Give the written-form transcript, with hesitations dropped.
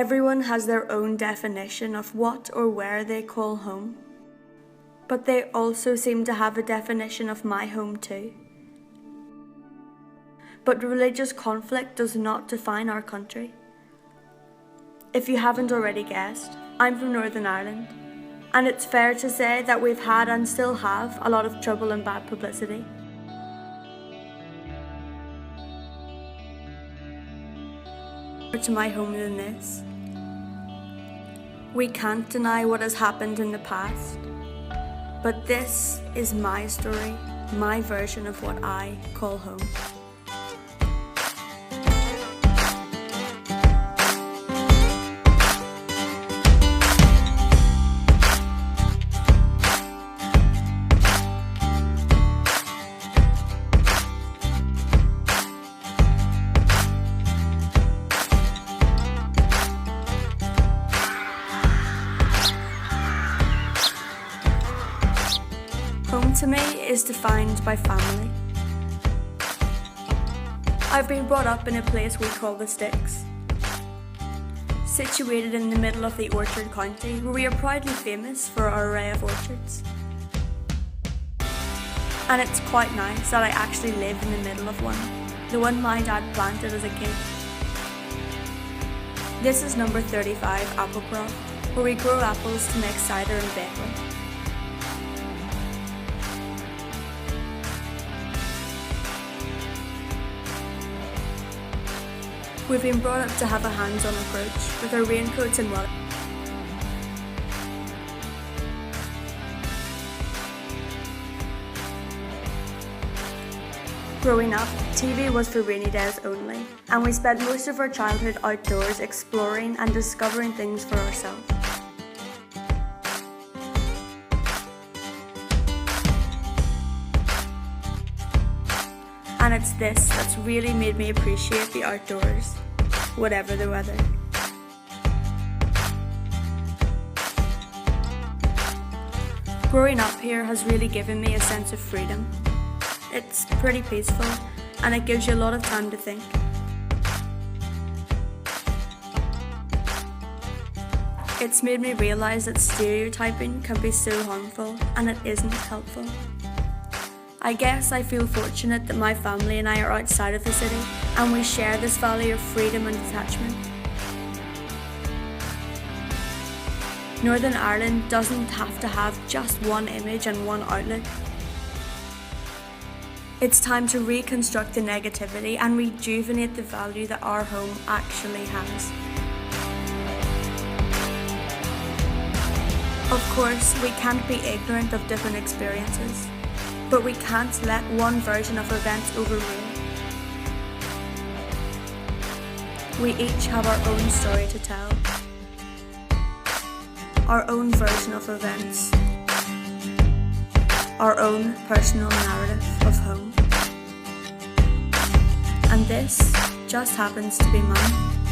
Everyone has their own definition of what or where they call home, but they also seem to have a definition of my home too. But religious conflict does not define our country. If you haven't already guessed, I'm from Northern Ireland, and it's fair to say that we've had and still have a lot of trouble and bad publicity. To my home than this. We can't deny what has happened in the past, but this is my story, my version of what I call home. Home to me is defined by family. I've been brought up in a place we call the Sticks, situated in the middle of the Orchard County, where we are proudly famous for our array of orchards. And it's quite nice that I actually live in the middle of one, the one my dad planted as a kid. This is number 35 Applecroft, where we grow apples to make cider and bake with. We've been brought up to have a hands-on approach with our raincoats and wallet. Growing up, TV was for rainy days only, and we spent most of our childhood outdoors exploring and discovering things for ourselves. And it's this that's really made me appreciate the outdoors, whatever the weather. Growing up here has really given me a sense of freedom. It's pretty peaceful, and it gives you a lot of time to think. It's made me realise that stereotyping can be so harmful, and it isn't helpful. I guess I feel fortunate that my family and I are outside of the city, and we share this value of freedom and detachment. Northern Ireland doesn't have to have just one image and one outlet. It's time to reconstruct the negativity and rejuvenate the value that our home actually has. Of course, we can't be ignorant of different experiences, but we can't let one version of events overrule. We each have our own story to tell, our own version of events, our own personal narrative of home. And this just happens to be mine.